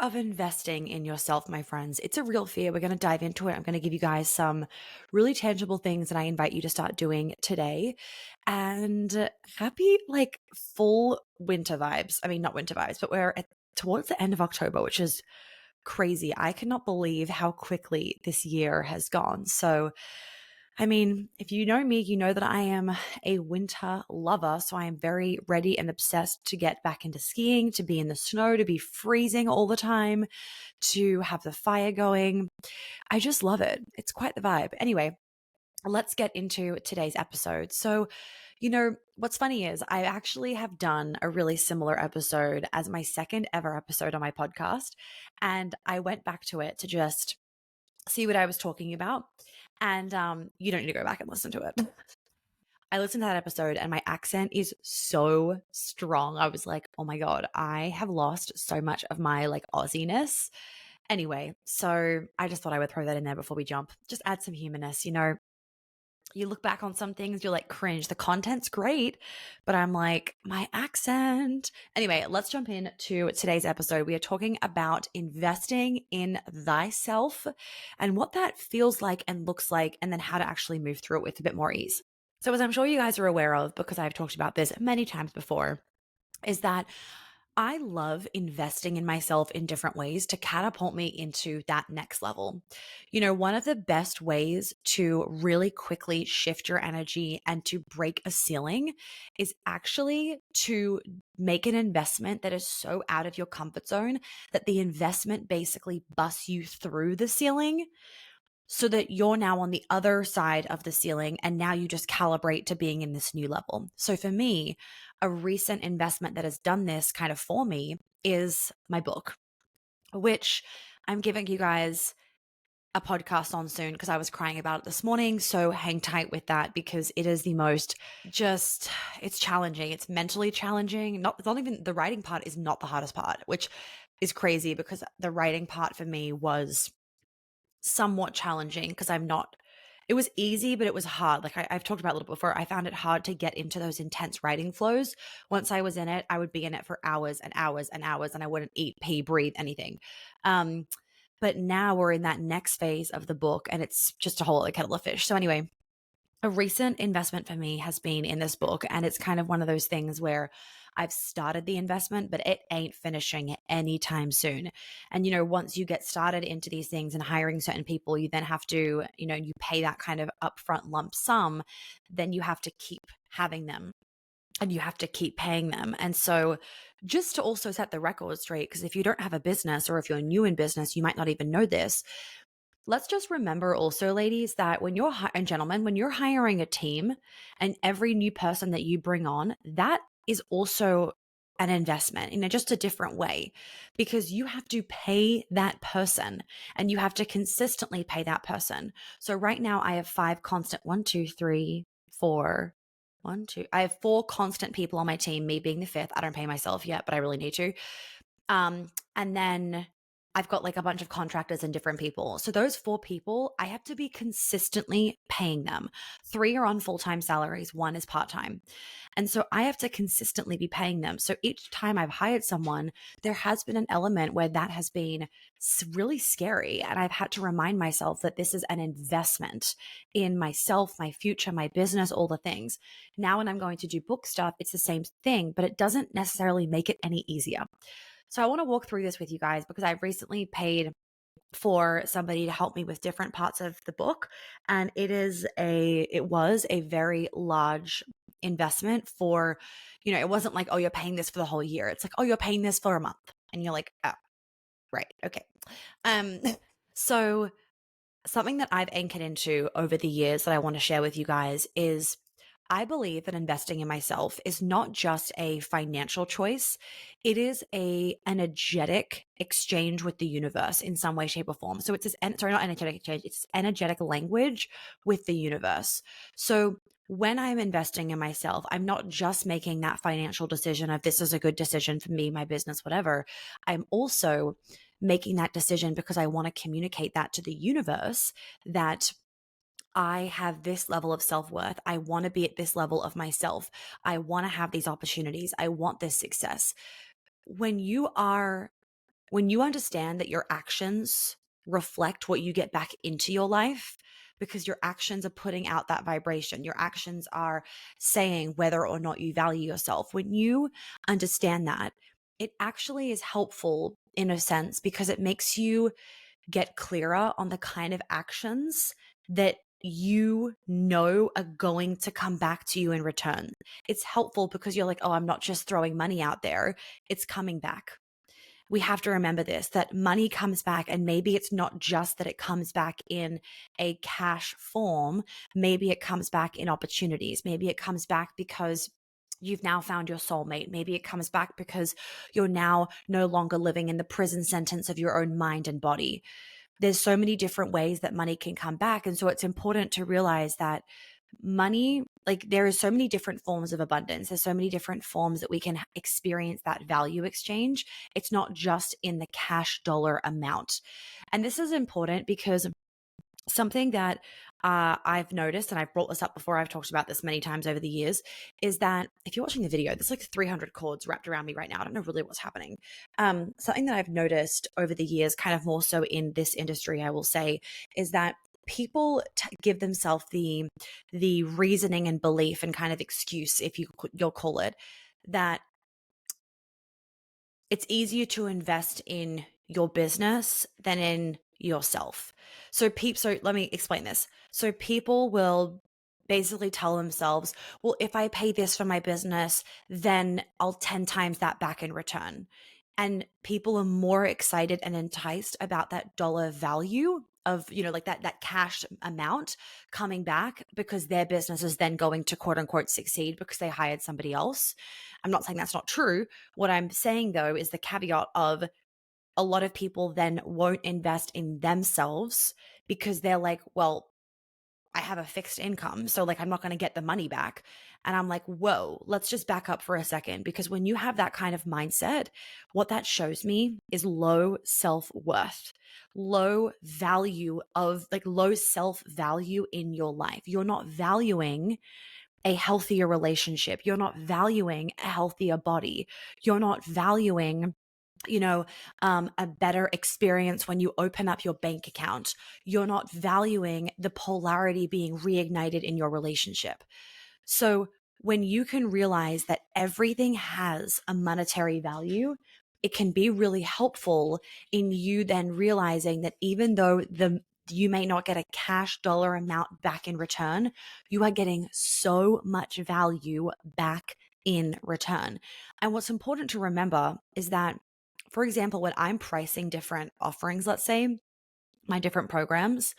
of investing in yourself, my friends. It's a real fear. We're going to dive into it. I'm going to give you guys some really tangible things that I invite you to start doing today. And happy, like, full winter vibes. I mean, not winter vibes, but towards the end of October, which is crazy. I cannot believe how quickly this year has gone. So, I mean, if you know me, you know that I am a winter lover. So I am very ready and obsessed to get back into skiing, to be in the snow, to be freezing all the time, to have the fire going. I just love it. It's quite the vibe. Anyway, let's get into today's episode. So, what's funny is I actually have done a really similar episode as my second ever episode on my podcast. And I went back to it to just see what I was talking about. And you don't need to go back and listen to it. I listened to that episode and my accent is so strong. I was like, oh my God, I have lost so much of my like Aussie-ness. Anyway, so I just thought I would throw that in there before we jump. Just add some humanness. You look back on some things, you're like, cringe. The content's great, but I'm like, my accent. Anyway, let's jump into today's episode. We are talking about investing in thyself and what that feels like and looks like, and then how to actually move through it with a bit more ease. So, as I'm sure you guys are aware of, because I've talked about this many times before, is that I love investing in myself in different ways to catapult me into that next level. One of the best ways to really quickly shift your energy and to break a ceiling is actually to make an investment that is so out of your comfort zone that the investment basically busts you through the ceiling so that you're now on the other side of the ceiling and now you just calibrate to being in this new level. So for me, a recent investment that has done this kind of for me is my book, which I'm giving you guys a podcast on soon because I was crying about it this morning. So hang tight with that because it is the most it's challenging. It's mentally challenging. It's not even the writing part is not the hardest part, which is crazy because the writing part for me was somewhat challenging because it was easy, but it was hard. Like I've talked about a little before, I found it hard to get into those intense writing flows. Once I was in it, I would be in it for hours and hours and hours, and I wouldn't eat, pee, breathe, anything. But now we're in that next phase of the book, and it's just a whole other kettle of fish. So anyway, a recent investment for me has been in this book, and it's kind of one of those things where I've started the investment, but it ain't finishing anytime soon. And, once you get started into these things and hiring certain people, you then have to, you pay that kind of upfront lump sum, then you have to keep having them and you have to keep paying them. And so just to also set the record straight, because if you don't have a business or if you're new in business, you might not even know this. Let's just remember also, ladies, that and gentlemen, when you're hiring a team and every new person that you bring on, that is also an investment in just a different way because you have to pay that person and you have to consistently pay that person. So right now I have I have four constant people on my team, me being the fifth. I don't pay myself yet, but I really need to. And then I've got like a bunch of contractors and different people. So those four people, I have to be consistently paying them. Three are on full-time salaries, one is part-time. And so I have to consistently be paying them. So each time I've hired someone, there has been an element where that has been really scary. And I've had to remind myself that this is an investment in myself, my future, my business, all the things. Now, when I'm going to do book stuff, it's the same thing, but it doesn't necessarily make it any easier. So I want to walk through this with you guys because I've recently paid for somebody to help me with different parts of the book. And it was a very large investment for, it wasn't like, oh, you're paying this for the whole year. It's like, oh, you're paying this for a month. And you're like, oh, right. Okay. So something that I've anchored into over the years that I want to share with you guys is I believe that investing in myself is not just a financial choice. It is an energetic exchange with the universe in some way, shape, or form. So it's not energetic exchange, it's energetic language with the universe. So when I'm investing in myself, I'm not just making that financial decision of this is a good decision for me, my business, whatever. I'm also making that decision because I want to communicate that to the universe that I have this level of self-worth. I want to be at this level of myself. I want to have these opportunities. I want this success. When When you understand that your actions reflect what you get back into your life, because your actions are putting out that vibration, your actions are saying whether or not you value yourself. When you understand that, it actually is helpful in a sense because it makes you get clearer on the kind of actions that you know are going to come back to you in return. It's helpful because you're like, oh, I'm not just throwing money out there, it's coming back. We have to remember this, that money comes back, and maybe it's not just that it comes back in a cash form. Maybe it comes back in opportunities. Maybe it comes back because you've now found your soulmate. Maybe it comes back because you're now no longer living in the prison sentence of your own mind and body. There's so many different ways that money can come back. And so it's important to realize that money, like there are so many different forms of abundance. There's so many different forms that we can experience that value exchange. It's not just in the cash dollar amount. And this is important because something that I've noticed, and I've brought this up before, I've talked about this many times over the years, is that if you're watching the video, there's like 300 cords wrapped around me right now. I don't know really what's happening. Something that I've noticed over the years, kind of more so in this industry, I will say, is that people give themselves the reasoning and belief and kind of excuse, if you'll call it, that it's easier to invest in your business than in yourself. So let me explain this. So people will basically tell themselves, well, if I pay this for my business, then I'll 10 times that back in return. And people are more excited and enticed about that dollar value of, like that cash amount coming back because their business is then going to quote unquote succeed because they hired somebody else. I'm not saying that's not true. What I'm saying though is the caveat of a lot of people then won't invest in themselves because they're like, well, I have a fixed income. So like, I'm not going to get the money back. And I'm like, whoa, let's just back up for a second. Because when you have that kind of mindset, what that shows me is low self-worth, low self-value in your life. You're not valuing a healthier relationship. You're not valuing a healthier body. You're not valuing a better experience when you open up your bank account. You're not valuing the polarity being reignited in your relationship. So when you can realize that everything has a monetary value, it can be really helpful in you then realizing that even though you may not get a cash dollar amount back in return, you are getting so much value back in return. And what's important to remember is that, for example, when I'm pricing different offerings, let's say my different programs,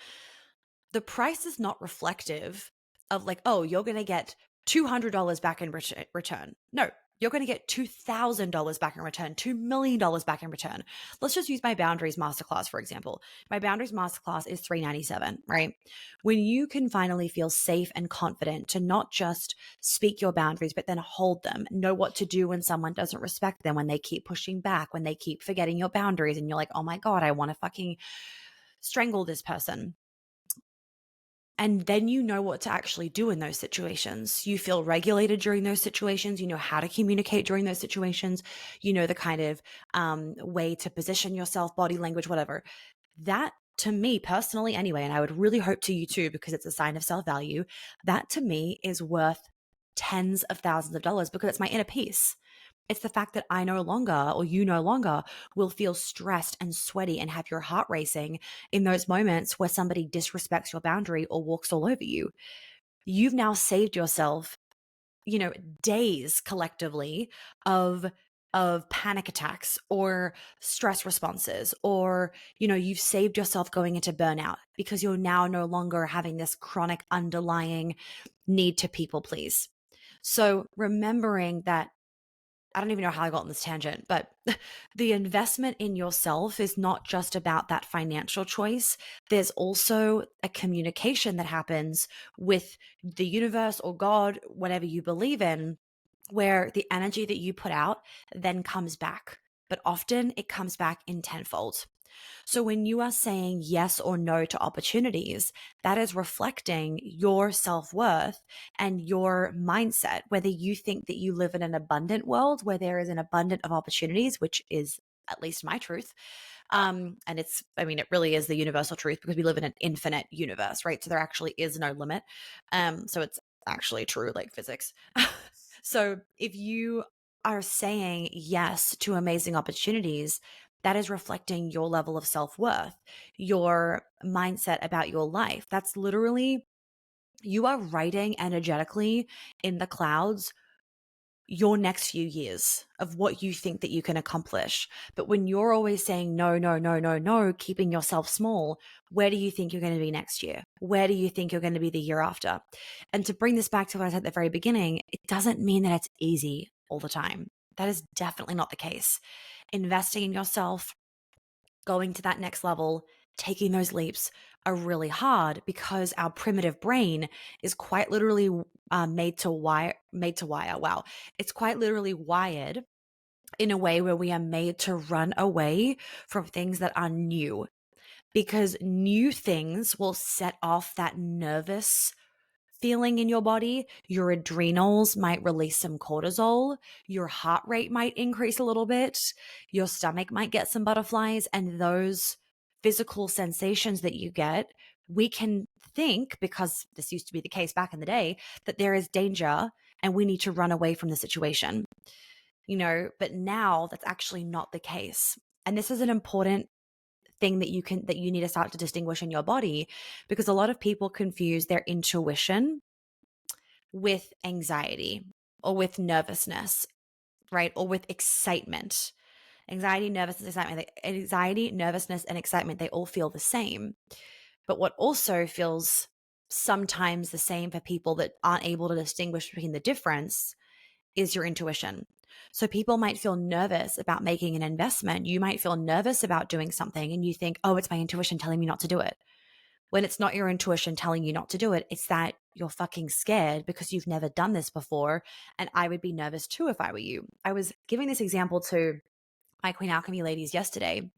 the price is not reflective of like, oh, you're going to get $200 back in return. No, you're going to get $2,000 back in return, $2 million back in return. Let's just use my boundaries masterclass, for example. My boundaries masterclass is $397, right? When you can finally feel safe and confident to not just speak your boundaries, but then hold them, know what to do when someone doesn't respect them, when they keep pushing back, when they keep forgetting your boundaries, and you're like, oh my God, I want to fucking strangle this person. And then you know what to actually do in those situations. You feel regulated during those situations. You know how to communicate during those situations. You know the kind of way to position yourself, body language, whatever. That to me personally anyway, and I would really hope to you too, because it's a sign of self-value, that to me is worth tens of thousands of dollars because it's my inner peace. It's the fact that I no longer, or you no longer, will feel stressed and sweaty and have your heart racing in those moments where somebody disrespects your boundary or walks all over you. You've now saved yourself, days collectively of panic attacks or stress responses, or you've saved yourself going into burnout because you're now no longer having this chronic underlying need to people please. So remembering that, I don't even know how I got on this tangent, but the investment in yourself is not just about that financial choice. There's also a communication that happens with the universe or God, whatever you believe in, where the energy that you put out then comes back. But often it comes back in tenfold. So when you are saying yes or no to opportunities, that is reflecting your self-worth and your mindset, whether you think that you live in an abundant world where there is an abundance of opportunities, which is at least my truth. And it really is the universal truth because we live in an infinite universe, right? So there actually is no limit. So it's actually true, like physics. So if you are saying yes to amazing opportunities, that is reflecting your level of self-worth, your mindset about your life. That's literally, you are writing energetically in the clouds your next few years of what you think that you can accomplish. But when you're always saying no, no, no, no, no, keeping yourself small, where do you think you're going to be next year? Where do you think you're going to be the year after? And to bring this back to what I said at the very beginning, it doesn't mean that it's easy all the time. That is definitely not the case. Investing in yourself, going to that next level, taking those leaps are really hard because our primitive brain is quite literally made to wire. Wow. It's quite literally wired in a way where we are made to run away from things that are new, because new things will set off that nervous feeling in your body. Your adrenals might release some cortisol, your heart rate might increase a little bit, your stomach might get some butterflies, and those physical sensations that you get, we can think, because this used to be the case back in the day, that there is danger and we need to run away from the situation. But now that's actually not the case. And this is an important thing that you need to start to distinguish in your body, because a lot of people confuse their intuition with anxiety or with nervousness, right? Or with excitement. Anxiety, nervousness, and excitement, they all feel the same. But what also feels sometimes the same for people that aren't able to distinguish between the difference is your intuition. So people might feel nervous about making an investment. You might feel nervous about doing something and you think, oh, it's my intuition telling me not to do it. When it's not your intuition telling you not to do it, it's that you're fucking scared because you've never done this before. And I would be nervous too if I were you. I was giving this example to my Queen Alchemy ladies yesterday.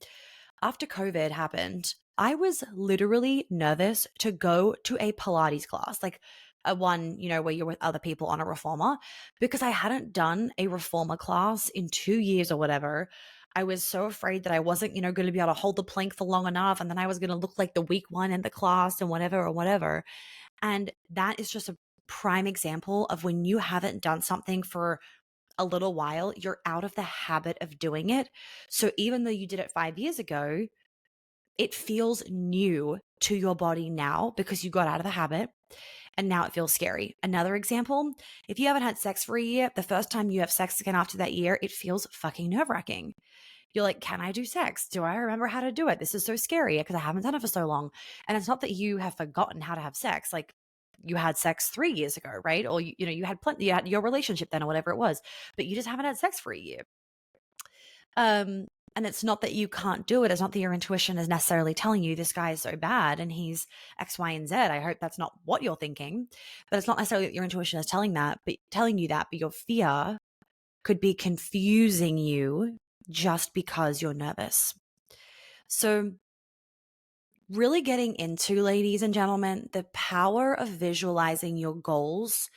After COVID happened, I was literally nervous to go to a Pilates class, like a one, where you're with other people on a reformer, because I hadn't done a reformer class in 2 years or whatever. I was so afraid that I wasn't, going to be able to hold the plank for long enough. And then I was going to look like the weak one in the class and whatever or whatever. And that is just a prime example of when you haven't done something for a little while, you're out of the habit of doing it. So even though you did it 5 years ago, it feels new to your body now because you got out of the habit and now it feels scary. Another example, if you haven't had sex for a year, the first time you have sex again after that year, it feels fucking nerve-wracking. You're like, can I do sex? Do I remember how to do it? This is so scary because I haven't done it for so long. And it's not that you have forgotten how to have sex. Like, you had sex 3 years ago, right? Or you had plenty, you had your relationship then or whatever it was, but you just haven't had sex for a year. And it's not that you can't do it. It's not that your intuition is necessarily telling you this guy is so bad and he's X, Y, and Z. I hope that's not what you're thinking, but it's not necessarily that your intuition is telling you that, but your fear could be confusing you just because you're nervous. So really getting into, ladies and gentlemen, the power of visualizing your goals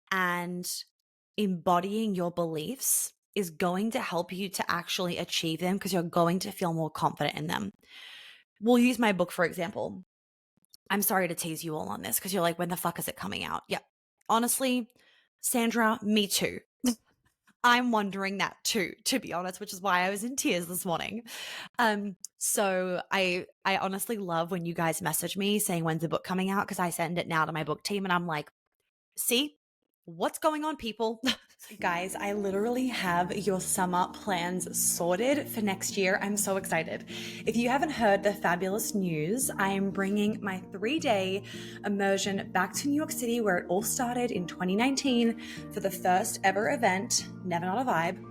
and embodying your beliefs is going to help you to actually achieve them because you're going to feel more confident in them. We'll use my book, for example. I'm sorry to tease you all on this because you're like, when the fuck is it coming out? Yeah. Honestly, Sandra, me too. I'm wondering that too, to be honest, which is why I was in tears this morning. So I honestly love when you guys message me saying, when's the book coming out? Because I send it now to my book team and I'm like, see, what's going on, people? Guys, I literally have your summer plans sorted for next year. I'm so excited. If you haven't heard the fabulous news, I am bringing my 3-day immersion back to New York City, where it all started in 2019 for the first ever event, Never Not a Vibe.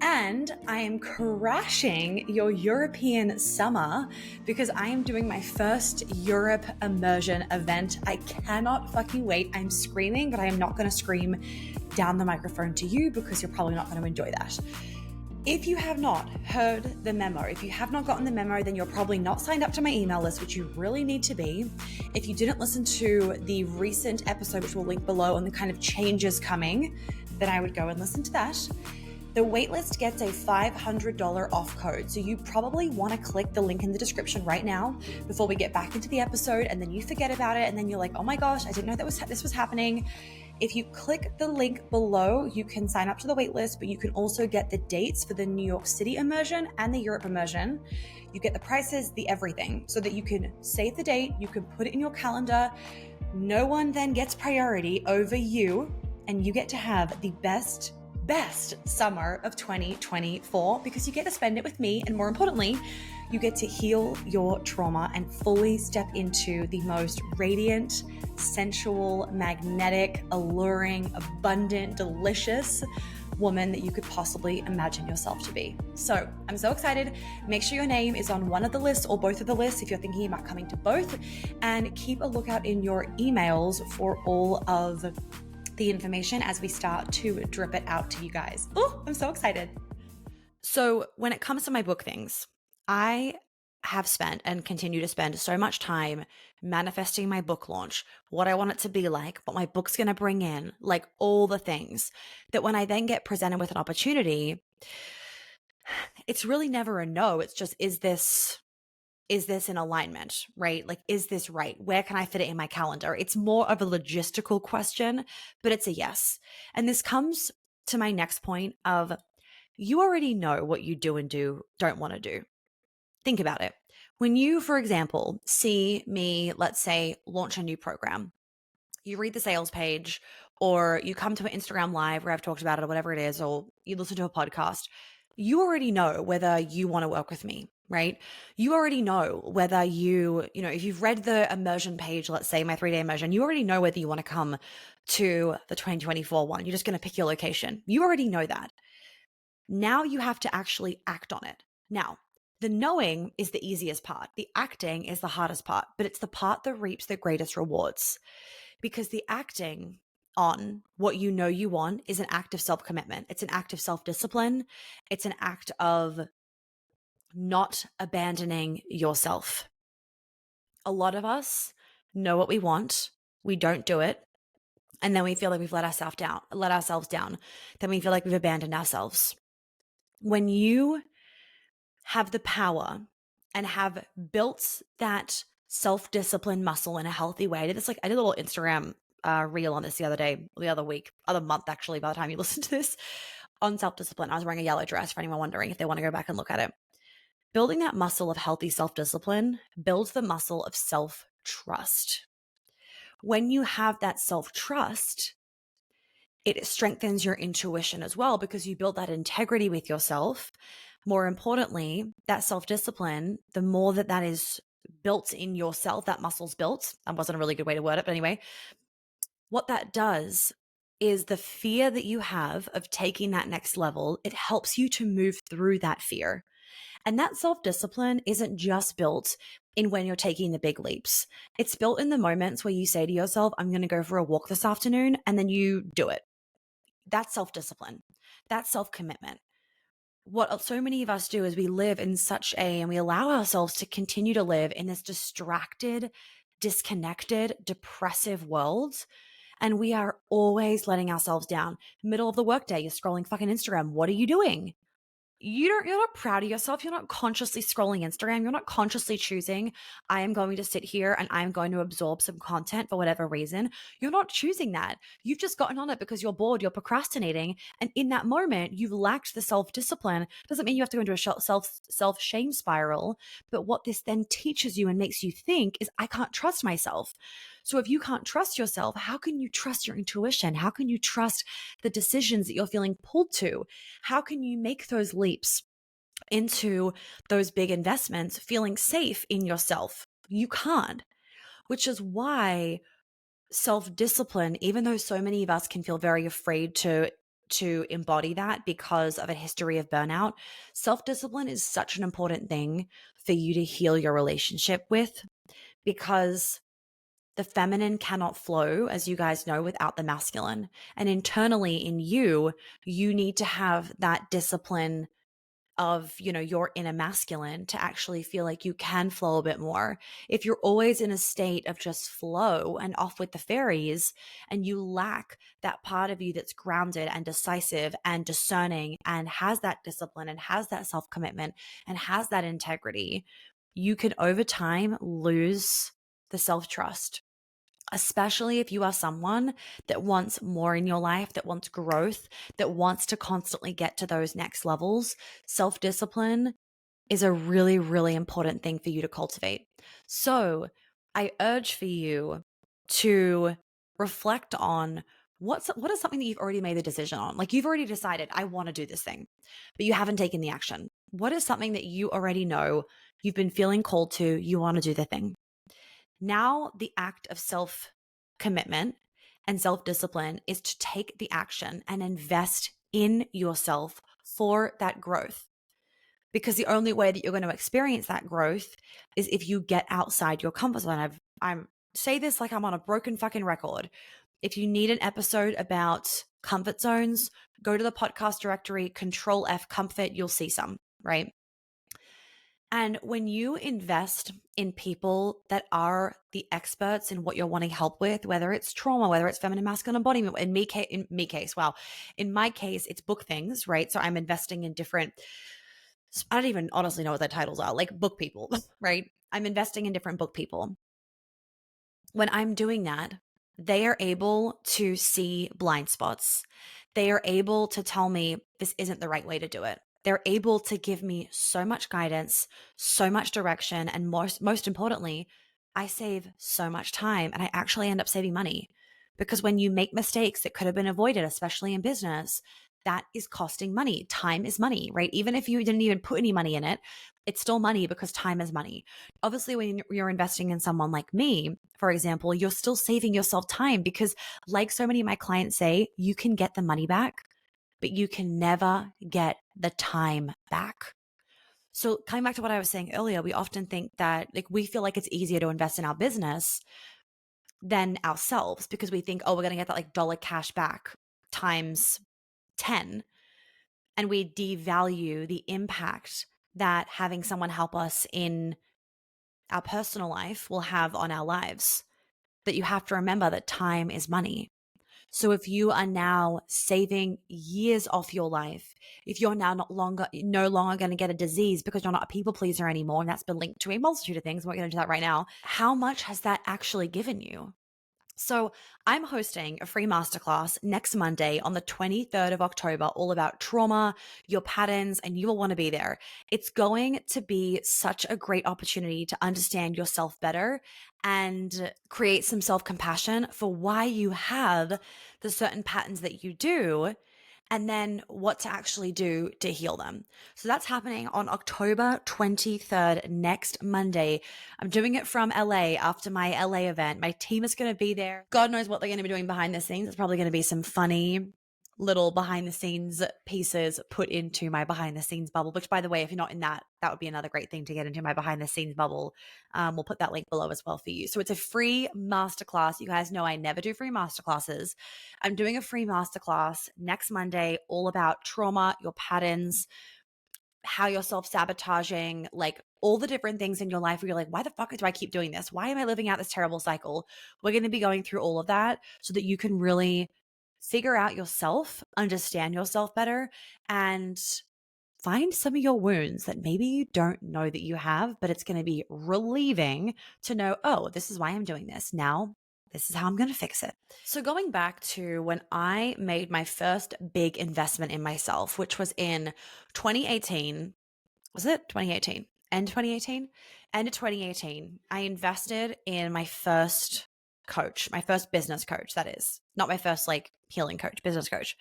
And I am crashing your European summer because I am doing my first Europe immersion event. I cannot fucking wait. I'm screaming, but I am not going to scream down the microphone to you because you're probably not going to enjoy that. If you have not heard the memo, if you have not gotten the memo, then you're probably not signed up to my email list, which you really need to be. If you didn't listen to the recent episode, which we'll link below, on the kind of changes coming, then I would go and listen to that. The waitlist gets a $500 off code. So you probably want to click the link in the description right now before we get back into the episode, and then you forget about it, and then you're like, oh my gosh, I didn't know this was happening. If you click the link below, you can sign up to the waitlist, but you can also get the dates for the New York City immersion and the Europe immersion. You get the prices, the everything, so that you can save the date, you can put it in your calendar. No one then gets priority over you, and you get to have the best summer of 2024 because you get to spend it with me, and more importantly, you get to heal your trauma and fully step into the most radiant, sensual, magnetic, alluring, abundant, delicious woman that you could possibly imagine yourself to be. So I'm so excited. Make sure your name is on one of the lists or both of the lists if you're thinking about coming to both, and keep a lookout in your emails for all of the information as we start to drip it out to you guys. Oh, I'm so excited. So when it comes to my book things, I have spent and continue to spend so much time manifesting my book launch, what I want it to be like, what my book's going to bring in, like all the things that when I then get presented with an opportunity, it's really never a no. It's just, is this in alignment, right? Like, is this right? Where can I fit it in my calendar? It's more of a logistical question, but it's a yes. And this comes to my next point of, you already know what you do and don't want to do. Think about it. When you, for example, see me, let's say, launch a new program, you read the sales page, or you come to an Instagram live where I've talked about it or whatever it is, or you listen to a podcast, you already know whether you want to work with me, right? You already know whether if you've read the immersion page, let's say my 3-day immersion, you already know whether you want to come to the 2024 one. You're just going to pick your location. You already know that. Now you have to actually act on it. Now, the knowing is the easiest part. The acting is the hardest part, but it's the part that reaps the greatest rewards, because the acting on what you know you want is an act of self-commitment. It's an act of self-discipline. It's an act of not abandoning yourself. A lot of us know what we want. We don't do it. And then we feel like we've let ourselves down. Then we feel like we've abandoned ourselves. When you have the power and have built that self-discipline muscle in a healthy way. I did a little Instagram reel on this the other month, actually, by the time you listen to this, on self-discipline. I was wearing a yellow dress, for anyone wondering if they want to go back and look at it. Building that muscle of healthy self-discipline builds the muscle of self-trust. When you have that self-trust, it strengthens your intuition as well, because you build that integrity with yourself. More importantly, that self-discipline, the more that is built in yourself, that muscle's built. That wasn't a really good way to word it, but anyway, what that does is the fear that you have of taking that next level, it helps you to move through that fear. And that self-discipline isn't just built in when you're taking the big leaps. It's built in the moments where you say to yourself, I'm going to go for a walk this afternoon, and then you do it. That's self-discipline. That's self-commitment. What so many of us do is we live in and we allow ourselves to continue to live in this distracted, disconnected, depressive world. And we are always letting ourselves down. Middle of the workday, you're scrolling fucking Instagram. What are you doing? You're not proud of yourself. You're not consciously scrolling Instagram. You're not consciously choosing, I am going to sit here and I'm going to absorb some content for whatever reason. You're not choosing that. You've just gotten on it because you're bored, you're procrastinating. And in that moment, you've lacked the self-discipline. Doesn't mean you have to go into a self-shame spiral. But what this then teaches you and makes you think is, I can't trust myself. So if you can't trust yourself, how can you trust your intuition? How can you trust the decisions that you're feeling pulled to? How can you make those leaps into those big investments feeling safe in yourself? You can't, which is why self-discipline, even though so many of us can feel very afraid to embody that because of a history of burnout, self-discipline is such an important thing for you to heal your relationship with, because the feminine cannot flow, as you guys know, without the masculine. And internally in you, you need to have that discipline of, your inner masculine to actually feel like you can flow a bit more. If you're always in a state of just flow and off with the fairies, and you lack that part of you that's grounded and decisive and discerning and has that discipline and has that self-commitment and has that integrity, you can over time lose the self-trust, especially if you are someone that wants more in your life, that wants growth, that wants to constantly get to those next levels. Self discipline is a really, really important thing for you to cultivate. So I urge for you to reflect on what is something that you've already made the decision on. Like, you've already decided, I want to do this thing, but you haven't taken the action. What is something that you already know you've been feeling called to, you want to do the thing? Now, the act of self commitment and self discipline is to take the action and invest in yourself for that growth. Because the only way that you're going to experience that growth is if you get outside your comfort zone. I'm say this like I'm on a broken fucking record. If you need an episode about comfort zones, go to the podcast directory, Control F comfort, you'll see some, right? And when you invest in people that are the experts in what you're wanting help with, whether it's trauma, whether it's feminine masculine embodiment, in my case, it's book things, right? So I'm investing in different, I don't even honestly know what their titles are, like book people, right? I'm investing in different book people. When I'm doing that, they are able to see blind spots. They are able to tell me this isn't the right way to do it. They're able to give me so much guidance, so much direction, and most importantly, I save so much time, and I actually end up saving money. Because when you make mistakes that could have been avoided, especially in business, that is costing money. Time is money, right? Even if you didn't even put any money in it, it's still money because time is money. Obviously, when you're investing in someone like me, for example, you're still saving yourself time because, like so many of my clients say, you can get the money back, but you can never get the time back. So coming back to what I was saying earlier, we often think that like we feel like it's easier to invest in our business than ourselves because we think, oh, we're going to get that like dollar cash back times 10. And we devalue the impact that having someone help us in our personal life will have on our lives. That you have to remember that time is money. So if you are now saving years off your life, if you're now no longer going to get a disease because you're not a people pleaser anymore, and that's been linked to a multitude of things, we're going to do that right now, how much has that actually given you? So I'm hosting a free masterclass next Monday on the 23rd of October, all about trauma, your patterns, and you will want to be there. It's going to be such a great opportunity to understand yourself better and create some self-compassion for why you have the certain patterns that you do, and then what to actually do to heal them. So that's happening on October 23rd, next Monday. I'm doing it from LA after my LA event. My team is going to be there. God knows what they're going to be doing behind the scenes. It's probably going to be some funny little behind the scenes pieces put into my behind the scenes bubble, which, by the way, if you're not in that, that would be another great thing to get into my behind the scenes bubble. We'll put that link below as well for you. So it's a free masterclass. You guys know I never do free masterclasses. I'm doing a free masterclass next Monday, all about trauma, your patterns, how you're self-sabotaging, like all the different things in your life where you're like, why the fuck do I keep doing this? Why am I living out this terrible cycle? We're going to be going through all of that so that you can really figure out yourself, understand yourself better, and find some of your wounds that maybe you don't know that you have, but it's going to be relieving to know, oh, this is why I'm doing this. Now, this is how I'm going to fix it. So going back to when I made my first big investment in myself, which was in 2018, was it 2018? End 2018? End of 2018, I invested in my first coach, my first business coach, that is. Not my first like healing coach, business coach.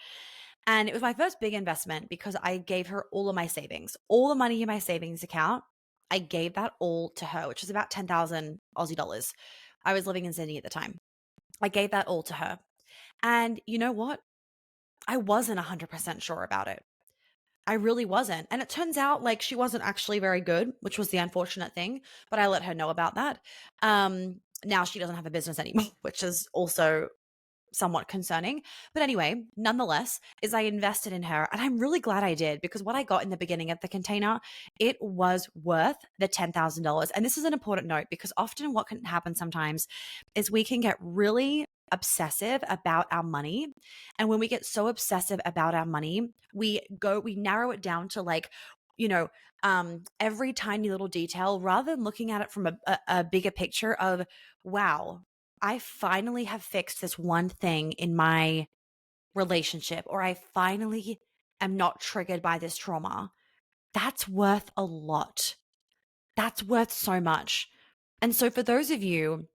And it was my first big investment because I gave her all of my savings, all the money in my savings account. I gave that all to her, which was about 10,000 Aussie dollars. I was living in Sydney at the time. I gave that all to her. And you know what? I wasn't 100% sure about it. I really wasn't. And it turns out like she wasn't actually very good, which was the unfortunate thing, but I let her know about that. Now she doesn't have a business anymore, which is also somewhat concerning. But anyway, nonetheless, is I invested in her, and I'm really glad I did, because what I got in the beginning of the container, it was worth the $10,000. And this is an important note, because often what can happen sometimes is we can get really obsessive about our money. And when we get so obsessive about our money, we narrow it down to like, you know, every tiny little detail, rather than looking at it from a bigger picture of, wow, I finally have fixed this one thing in my relationship, or I finally am not triggered by this trauma. That's worth a lot. That's worth so much. And so for those of you,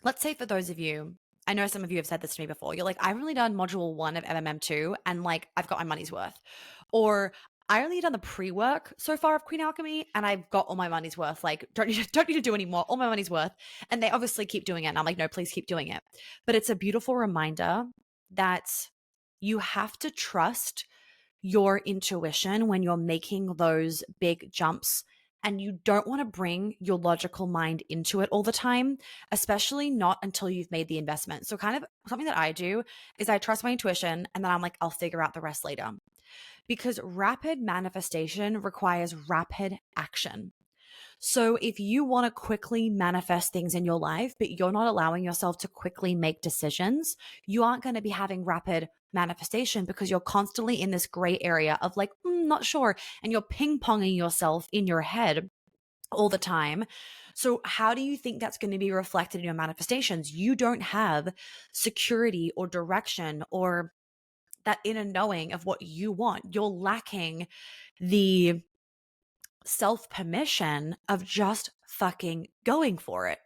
let's say for those of you, I know some of you have said this to me before. You're like, I've only done module 1 of MMM2 and like I've got my money's worth. Or I only done the pre-work so far of Queen Alchemy and I've got all my money's worth. Like, don't need to do any more. All my money's worth. And they obviously keep doing it. And I'm like, no, please keep doing it. But it's a beautiful reminder that you have to trust your intuition when you're making those big jumps. And you don't want to bring your logical mind into it all the time, especially not until you've made the investment. So, kind of something that I do is I trust my intuition and then I'm like, I'll figure out the rest later. Because rapid manifestation requires rapid action. So if you want to quickly manifest things in your life, but you're not allowing yourself to quickly make decisions, you aren't going to be having rapid manifestation, because you're constantly in this gray area of like, not sure. And you're ping ponging yourself in your head all the time. So how do you think that's going to be reflected in your manifestations? You don't have security or direction or that inner knowing of what you want. You're lacking the self permission of just fucking going for it.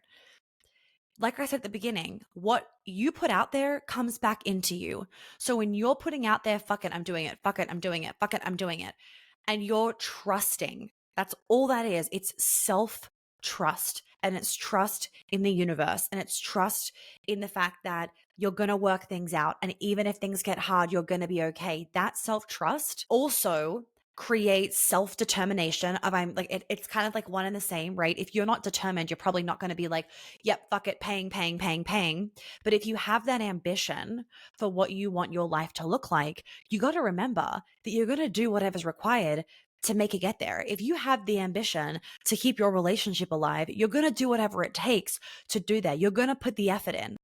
Like I said at the beginning, what you put out there comes back into you. So when you're putting out there, fuck it, I'm doing it, fuck it, I'm doing it, fuck it, I'm doing it, and you're trusting, that's all that is. It's self trust, and it's trust in the universe, and it's trust in the fact that you're going to work things out. And even if things get hard, you're going to be okay. That self trust also creates self-determination of it's kind of like one and the same, right? If you're not determined, you're probably not going to be like, yep, fuck it, paying. But if you have that ambition for what you want your life to look like, you got to remember that you're going to do whatever's required to make it get there. If you have the ambition to keep your relationship alive, you're going to do whatever it takes to do that. You're going to put the effort in,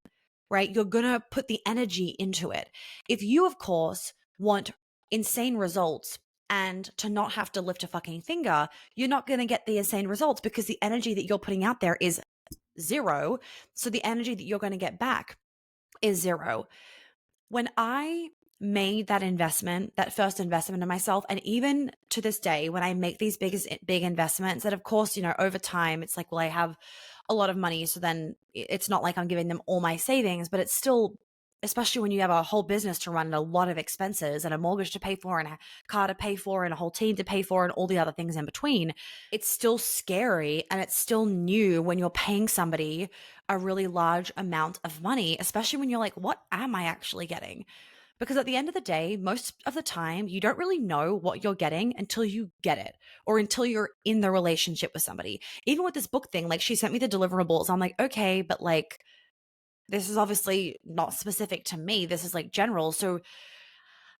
right? You're going to put the energy into it. If you, of course, want insane results and to not have to lift a fucking finger, you're not going to get the insane results, because the energy that you're putting out there is zero. So the energy that you're going to get back is zero. When I made that investment, that first investment in myself, and even to this day, when I make these big investments, that of course, over time, it's like, well, I have a lot of money. So then it's not like I'm giving them all my savings, but it's still, especially when you have a whole business to run and a lot of expenses and a mortgage to pay for and a car to pay for and a whole team to pay for and all the other things in between, it's still scary and it's still new when you're paying somebody a really large amount of money, especially when you're like, what am I actually getting? Because at the end of the day, most of the time, you don't really know what you're getting until you get it or until you're in the relationship with somebody. Even with this book thing, like she sent me the deliverables. I'm like, okay, but like, this is obviously not specific to me. This is like general. So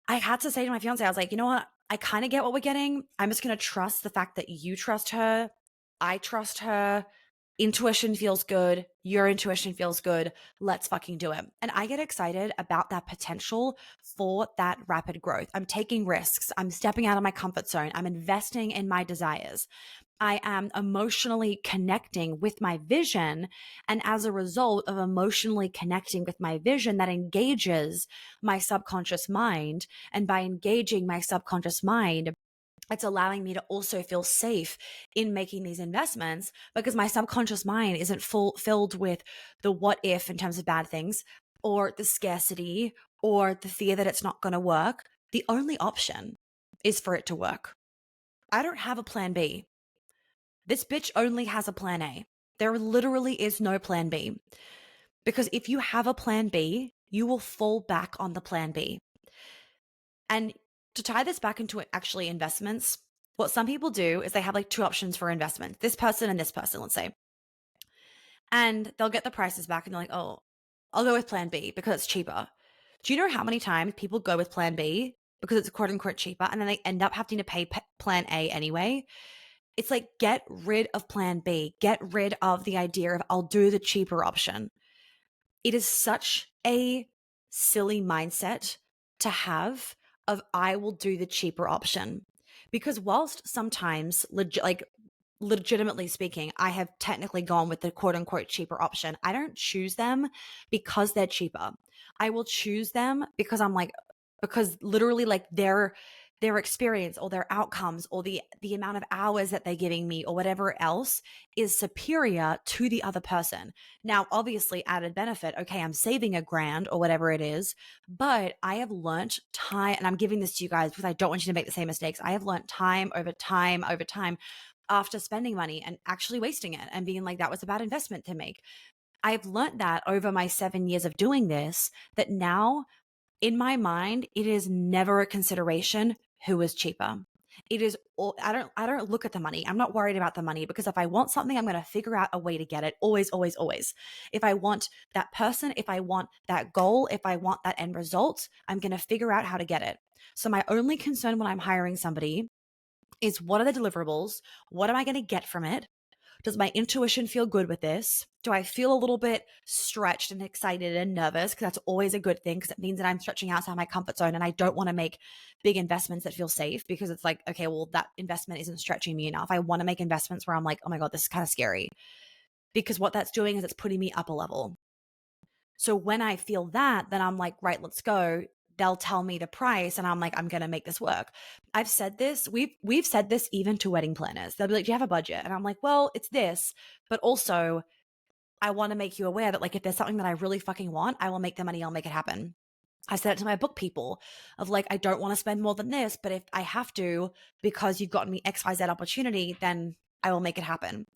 I had to say to my fiance, I was like, you know what? I kind of get what we're getting. I'm just going to trust the fact that you trust her. I trust her. Intuition feels good. Your intuition feels good. Let's fucking do it. And I get excited about that potential for that rapid growth. I'm taking risks. I'm stepping out of my comfort zone. I'm investing in my desires. I am emotionally connecting with my vision. And as a result of emotionally connecting with my vision, that engages my subconscious mind. And by engaging my subconscious mind, it's allowing me to also feel safe in making these investments, because my subconscious mind isn't filled with the what if in terms of bad things, or the scarcity, or the fear that it's not going to work. The only option is for it to work. I don't have a plan B. This bitch only has a plan A. There literally is no plan B. Because if you have a plan B, you will fall back on the plan B. And to tie this back into actually investments, what some people do is they have like two options for investment, this person and this person, let's say. And they'll get the prices back and they're like, oh, I'll go with plan B because it's cheaper. Do you know how many times people go with plan B because it's quote unquote cheaper and then they end up having to pay plan A anyway? It's like, get rid of plan B. Get rid of the idea of I'll do the cheaper option. It is such a silly mindset to have of I will do the cheaper option. Because whilst sometimes legitimately speaking, I have technically gone with the quote unquote cheaper option. I don't choose them because they're cheaper. I will choose them because I'm like, because literally like their experience or their outcomes or the amount of hours that they're giving me or whatever else is superior to the other person. Now, obviously added benefit, okay, I'm saving $1,000 or whatever it is, but I have learned time, and I'm giving this to you guys because I don't want you to make the same mistakes. I have learned time over time over time after spending money and actually wasting it and being like, that was a bad investment to make. I've learned that over my 7 years of doing this, that now in my mind, it is never a consideration who is cheaper. It is all, I don't look at the money. I'm not worried about the money because if I want something, I'm going to figure out a way to get it. Always, always, always. If I want that person, if I want that goal, if I want that end result, I'm going to figure out how to get it. So my only concern when I'm hiring somebody is, what are the deliverables? What am I going to get from it? Does my intuition feel good with this? Do I feel a little bit stretched and excited and nervous? Because that's always a good thing, because it means that I'm stretching outside my comfort zone and I don't want to make big investments that feel safe, because it's like, okay, well, that investment isn't stretching me enough. I want to make investments where I'm like, oh my God, this is kind of scary, because what that's doing is it's putting me up a level. So when I feel that, then I'm like, right, let's go. They'll tell me the price and I'm like, I'm going to make this work. I've said this. We've said this even to wedding planners. They'll be like, do you have a budget? And I'm like, well, it's this, but also I want to make you aware that like, if there's something that I really fucking want, I will make the money. I'll make it happen. I said it to my book people of like, I don't want to spend more than this, but if I have to, because you've gotten me XYZ opportunity, then I will make it happen,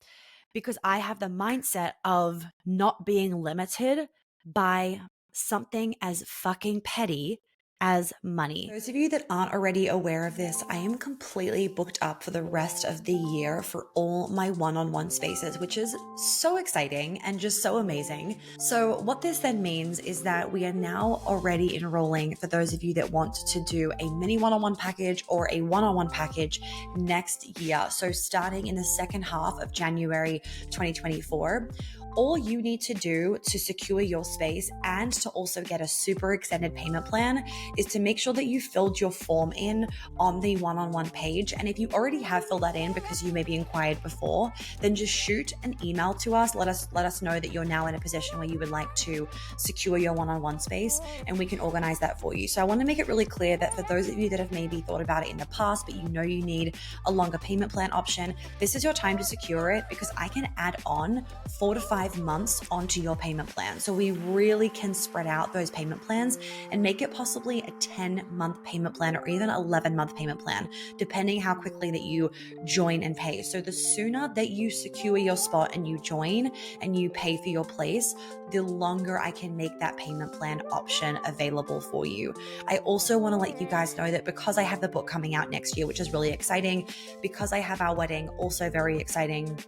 because I have the mindset of not being limited by something as fucking petty as money. Those of you that aren't already aware of this, I am completely booked up for the rest of the year for all my one-on-one spaces, which is so exciting and just so amazing. So what this then means is that we are now already enrolling for those of you that want to do a mini one-on-one package or a one-on-one package next year. So starting in the second half of January 2024, all you need to do to secure your space and to also get a super extended payment plan is to make sure that you filled your form in on the one-on-one page. And if you already have filled that in because you maybe inquired before, then just shoot an email to us. Let us know that you're now in a position where you would like to secure your one-on-one space, and we can organize that for you. So I want to make it really clear that for those of you that have maybe thought about it in the past, but you know you need a longer payment plan option, this is your time to secure it, because I can add on 4 to 5 months onto your payment plan. So we really can spread out those payment plans and make it possibly a 10-month payment plan or even 11-month payment plan, depending how quickly that you join and pay. So the sooner that you secure your spot and you join and you pay for your place, the longer I can make that payment plan option available for you. I also want to let you guys know that because I have the book coming out next year, which is really exciting, because I have our wedding, also very exciting,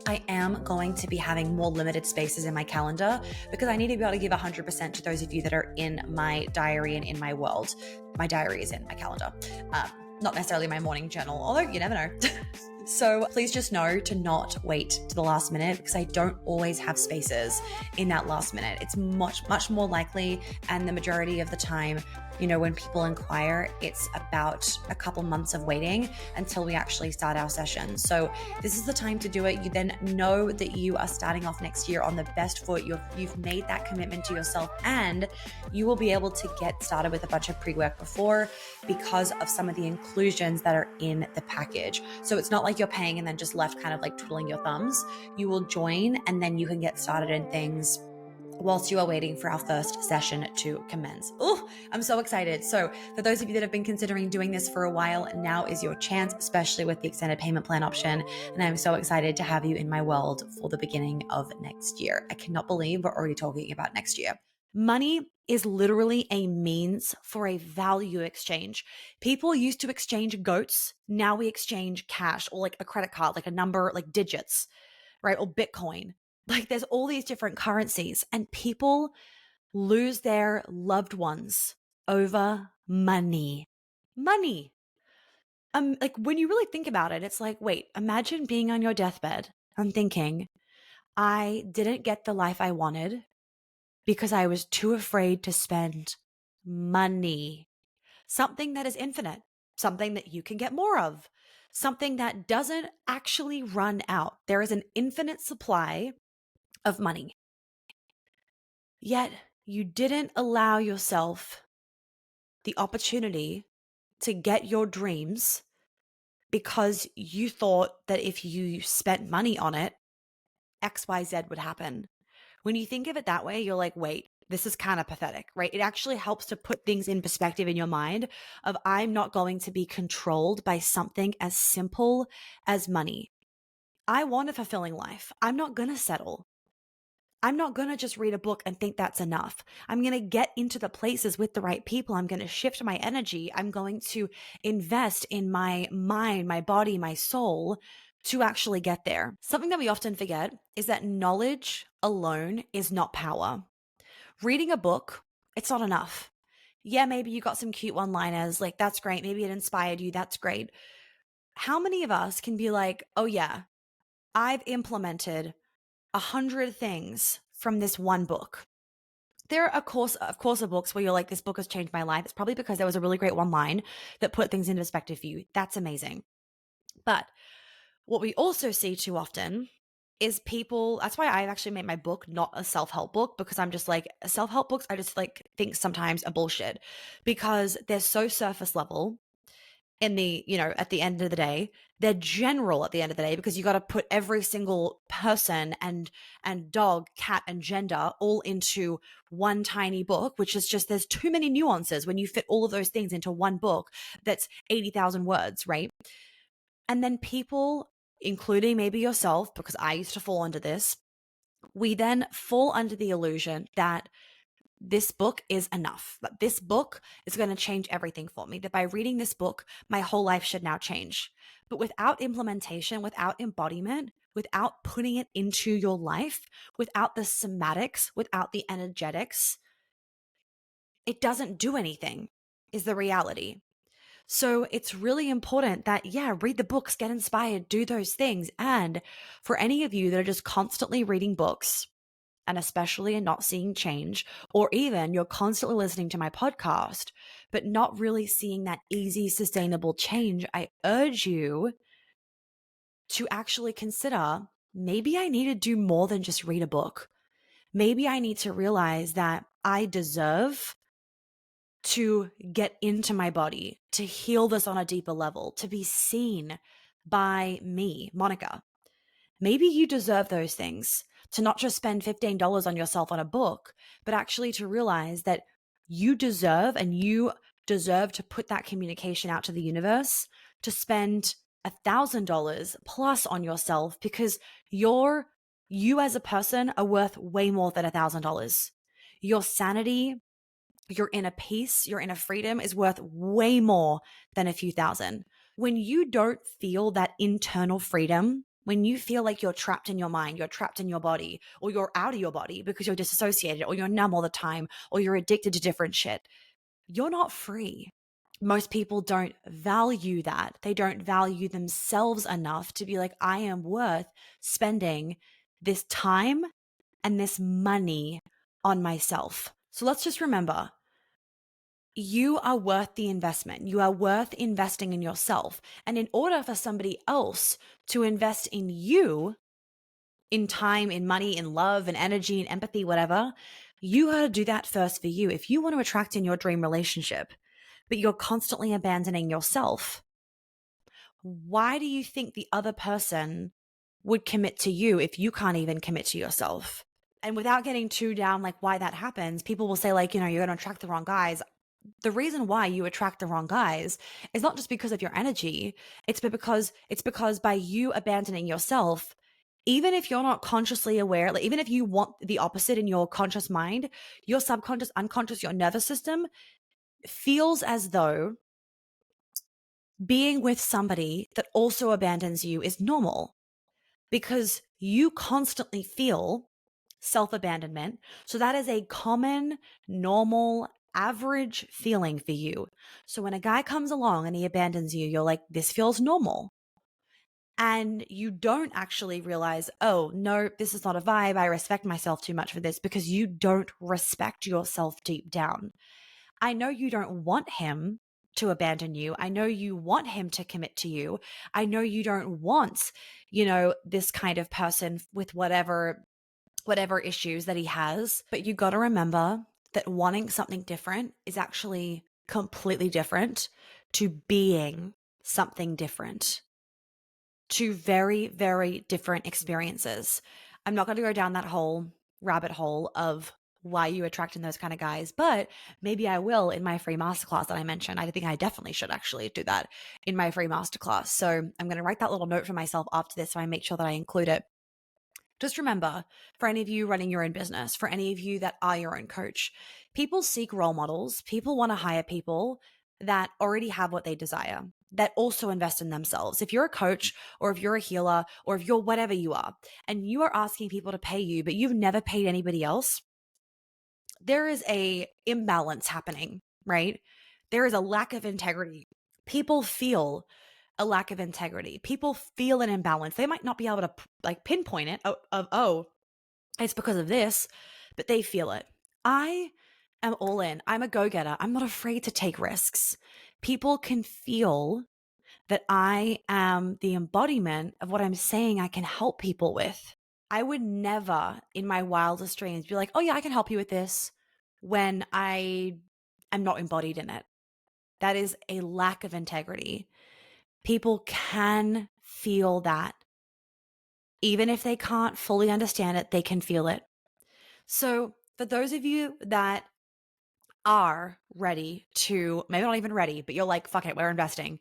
I am going to be having more limited spaces in my calendar, because I need to be able to give 100% to those of you that are in my diary and in my world. My diary is in my calendar, not necessarily my morning journal, although you never know. So please just know to not wait to the last minute, because I don't always have spaces in that last minute. It's much, much more likely, and the majority of the time, you know, when people inquire, it's about a couple months of waiting until we actually start our session. So this is the time to do it. You then know that you are starting off next year on the best foot. You've made that commitment to yourself, and you will be able to get started with a bunch of pre-work before, because of some of the inclusions that are in the package. So it's not like you're paying and then just left kind of like twiddling your thumbs. You will join and then you can get started in things whilst you are waiting for our first session to commence. Oh, I'm so excited. So for those of you that have been considering doing this for a while, now is your chance, especially with the extended payment plan option. And I'm so excited to have you in my world for the beginning of next year. I cannot believe we're already talking about next year. Money is literally a means for a value exchange. People used to exchange goats. Now we exchange cash, or like a credit card, like a number, like digits, right? Or Bitcoin. Like there's all these different currencies, and people lose their loved ones over money. Money. Like when you really think about it, it's like, wait, imagine being on your deathbed and thinking, I didn't get the life I wanted because I was too afraid to spend money. Something that is infinite, something that you can get more of, something that doesn't actually run out. There is an infinite supply of money. Yet you didn't allow yourself the opportunity to get your dreams because you thought that if you spent money on it, XYZ would happen. When you think of it that way, you're like, wait, this is kind of pathetic, right? It actually helps to put things in perspective in your mind of I'm not going to be controlled by something as simple as money. I want a fulfilling life. I'm not going to settle. I'm not going to just read a book and think that's enough. I'm going to get into the places with the right people. I'm going to shift my energy. I'm going to invest in my mind, my body, my soul to actually get there. Something that we often forget is that knowledge alone is not power. Reading a book, it's not enough. Yeah, maybe you got some cute one-liners, like that's great. Maybe it inspired you. That's great. How many of us can be like, oh yeah, I've implemented 100 things from this one book? There are, of course, books where you're like, this book has changed my life. It's probably because there was a really great one line that put things into perspective for you. That's amazing. But what we also see too often is people, that's why I've actually made my book not a self-help book, because I'm just like, self-help books, I just like think sometimes are bullshit because they're so surface level in the, at the end of the day. They're general at the end of the day because you got to put every single person and dog, cat, and gender all into one tiny book, which is just, there's too many nuances when you fit all of those things into one book that's 80,000 words, right? And then people, including maybe yourself, because I used to fall under this, we then fall under the illusion that this book is enough, that this book is going to change everything for me, that by reading this book, my whole life should now change. But without implementation, without embodiment, without putting it into your life, without the somatics, without the energetics, it doesn't do anything, is the reality. So it's really important that, yeah, read the books, get inspired, do those things. And for any of you that are just constantly reading books, and especially in not seeing change, or even you're constantly listening to my podcast, but not really seeing that easy, sustainable change, I urge you to actually consider, maybe I need to do more than just read a book. Maybe I need to realize that I deserve to get into my body, to heal this on a deeper level, to be seen by me, Monica. Maybe you deserve those things, to not just spend $15 on yourself on a book, but actually to realize that you deserve, and you deserve to put that communication out to the universe, to spend $1,000 plus on yourself, because you as a person are worth way more than $1,000. Your sanity, your inner peace, your inner freedom is worth way more than a few thousand. When you don't feel that internal freedom, when you feel like you're trapped in your mind, you're trapped in your body, or you're out of your body because you're disassociated, or you're numb all the time, or you're addicted to different shit, you're not free. Most people don't value that. They don't value themselves enough to be like, I am worth spending this time and this money on myself. So let's just remember, you are worth the investment. You are worth investing in yourself. And in order for somebody else to invest in you, in time, in money, in love, in energy, in empathy, whatever, you got to do that first for you. If you want to attract in your dream relationship, but you're constantly abandoning yourself, why do you think the other person would commit to you if you can't even commit to yourself? And without getting too down like why that happens, people will say like, you're going to attract the wrong guys. The reason why you attract the wrong guys is not just because of your energy. It's because by you abandoning yourself, even if you're not consciously aware, like even if you want the opposite in your conscious mind, your subconscious, unconscious, your nervous system feels as though being with somebody that also abandons you is normal, because you constantly feel self-abandonment. So that is a common, normal, average feeling for you. So when a guy comes along and he abandons you, you're like, this feels normal. And you don't actually realize, oh, no, this is not a vibe. I respect myself too much for this, because you don't respect yourself deep down. I know you don't want him to abandon you. I know you want him to commit to you. I know you don't want, this kind of person with whatever issues that he has, but you got to remember that wanting something different is actually completely different to being something different. Two very, very different experiences. I'm not going to go down that whole rabbit hole of why you attracting those kind of guys, but maybe I will in my free masterclass that I mentioned. I think I definitely should actually do that in my free masterclass. So I'm going to write that little note for myself after this so I make sure that I include it. Just remember, for any of you running your own business, for any of you that are your own coach, people seek role models. People want to hire people that already have what they desire, that also invest in themselves. If you're a coach, or if you're a healer, or if you're whatever you are, and you are asking people to pay you, but you've never paid anybody else, there is a imbalance happening, right? There is a lack of integrity. People feel a lack of integrity. People feel an imbalance. They might not be able to pinpoint it oh, it's because of this, but they feel it. I am all in. I'm a go-getter. I'm not afraid to take risks. People can feel that I am the embodiment of what I'm saying I can help people with. I would never in my wildest dreams be like, oh yeah, I can help you with this, when I am not embodied in it. That is a lack of integrity. People can feel that. Even if they can't fully understand it, they can feel it. So for those of you that are ready to, maybe not even ready, but you're like, fuck it, we're investing.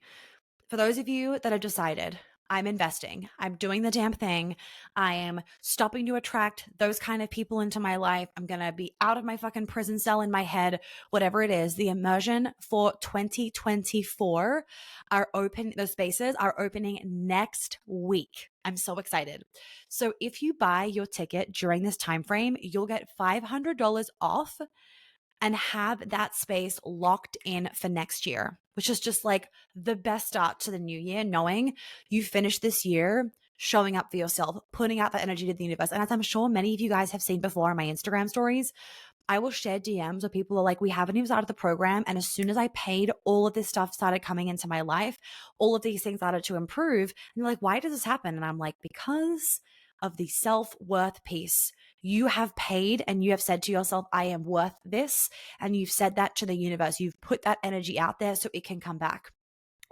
For those of you that have decided, I'm investing, I'm doing the damn thing, I am stopping to attract those kind of people into my life, I'm going to be out of my fucking prison cell in my head, whatever it is, the immersion for 2024 are open. Those spaces are opening next week. I'm so excited. So if you buy your ticket during this time frame, you'll get $500 off and have that space locked in for next year, which is just like the best start to the new year, knowing you finished this year showing up for yourself, putting out that energy to the universe. And as I'm sure many of you guys have seen before in my Instagram stories, I will share DMs where people are like, we haven't even started the program. And as soon as I paid, all of this stuff started coming into my life. All of these things started to improve. And they're like, why does this happen? And I'm like, because of the self-worth piece. You have paid and you have said to yourself, I am worth this. And you've said that to the universe. You've put that energy out there so it can come back.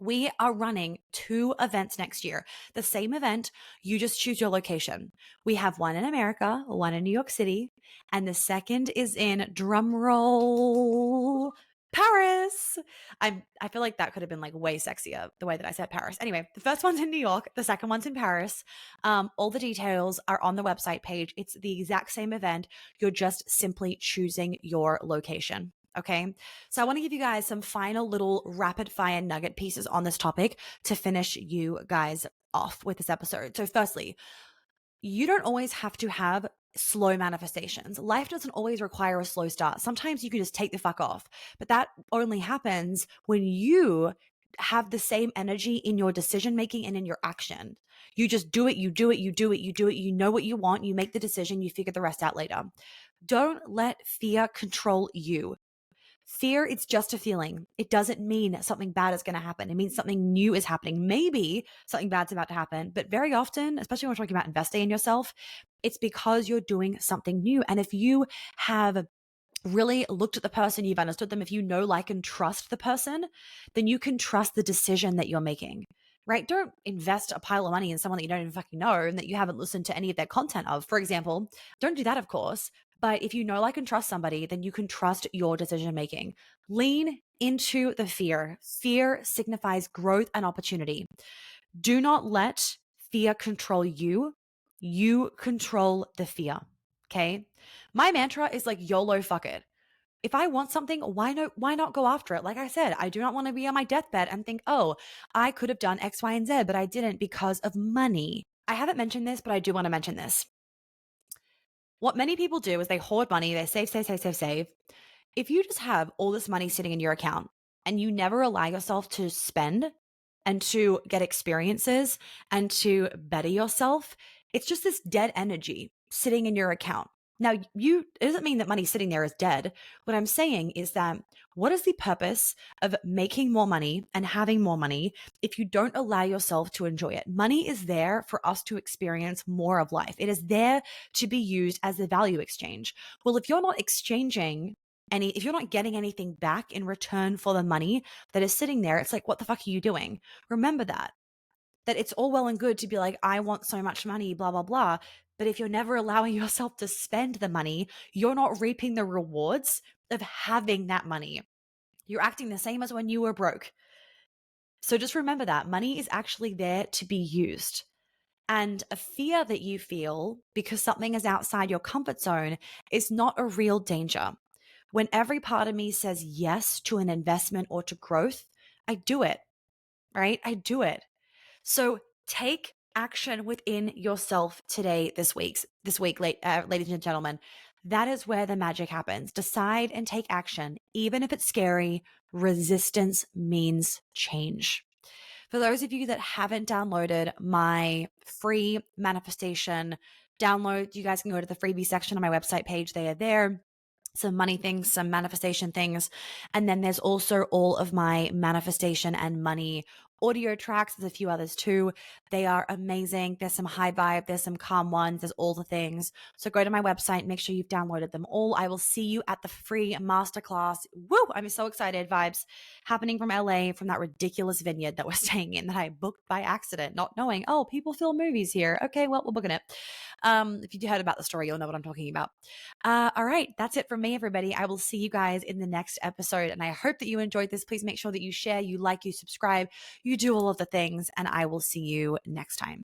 We are running 2 events next year. The same event, you just choose your location. We have one in America, one in New York City, and the second is in, drumroll, Paris. I feel like that could have been like way sexier the way that I said Paris. Anyway, the first one's in New York, the second one's in Paris. All the details are on the website page. It's the exact same event. You're just simply choosing your location. Okay. So I want to give you guys some final little rapid fire nugget pieces on this topic to finish you guys off with this episode. So firstly, you don't always have to have slow manifestations. Life doesn't always require a slow start. Sometimes you can just take the fuck off, but that only happens when you have the same energy in your decision making and in your action. You just do it, you do it, you do it, you do it. You know what you want, you make the decision, you figure the rest out later. Don't let fear control you. Fear, it's just a feeling. It doesn't mean something bad is going to happen. It means something new is happening. Maybe something bad's about to happen, but very often, especially when we're talking about investing in yourself, it's because you're doing something new. And if you have really looked at the person, you've understood them, if you know, like, and trust the person, then you can trust the decision that you're making, right? Don't invest a pile of money in someone that you don't even fucking know and that you haven't listened to any of their content of, for example. Don't do that, of course. But if you know, like, and trust somebody, then you can trust your decision making. Lean into the fear. Fear signifies growth and opportunity. Do not let fear control you. You control the fear. Okay. My mantra is like, YOLO, fuck it. If I want something, why not go after it? Like I said, I do not want to be on my deathbed and think, oh, I could have done X, Y, and Z, but I didn't because of money. I haven't mentioned this, but I do want to mention this. What many people do is they hoard money, they save, save, save, save, save. If you just have all this money sitting in your account and you never allow yourself to spend and to get experiences and to better yourself, it's just this dead energy sitting in your account. Now, it doesn't mean that money sitting there is dead. What I'm saying is that what is the purpose of making more money and having more money if you don't allow yourself to enjoy it? Money is there for us to experience more of life. It is there to be used as a value exchange. Well, if you're not exchanging if you're not getting anything back in return for the money that is sitting there, it's like, what the fuck are you doing? Remember that it's all well and good to be like, I want so much money, blah, blah, blah. But if you're never allowing yourself to spend the money, you're not reaping the rewards of having that money. You're acting the same as when you were broke. So just remember that money is actually there to be used. And a fear that you feel because something is outside your comfort zone is not a real danger. When every part of me says yes to an investment or to growth, I do it, right? I do it. So take action within yourself today, this week, ladies and gentlemen. That is where the magic happens. Decide and take action. Even if it's scary, resistance means change. For those of you that haven't downloaded my free manifestation download, you guys can go to the freebie section on my website page. They are there. Some money things, some manifestation things. And then there's also all of my manifestation and money audio tracks. There's a few others too. They are amazing. There's some high vibe, there's some calm ones, there's all the things. So go to my website, make sure you've downloaded them all. I will see you at the free masterclass. Woo! I'm so excited. Vibes happening from LA, from that ridiculous vineyard that we're staying in that I booked by accident, not knowing, oh, people film movies here. Okay, well, we're booking it. If you heard about the story, you'll know what I'm talking about. All right, that's it from me, everybody. I will see you guys in the next episode. And I hope that you enjoyed this. Please make sure that you share, you like, you subscribe, you do all of the things, and I will see you next time.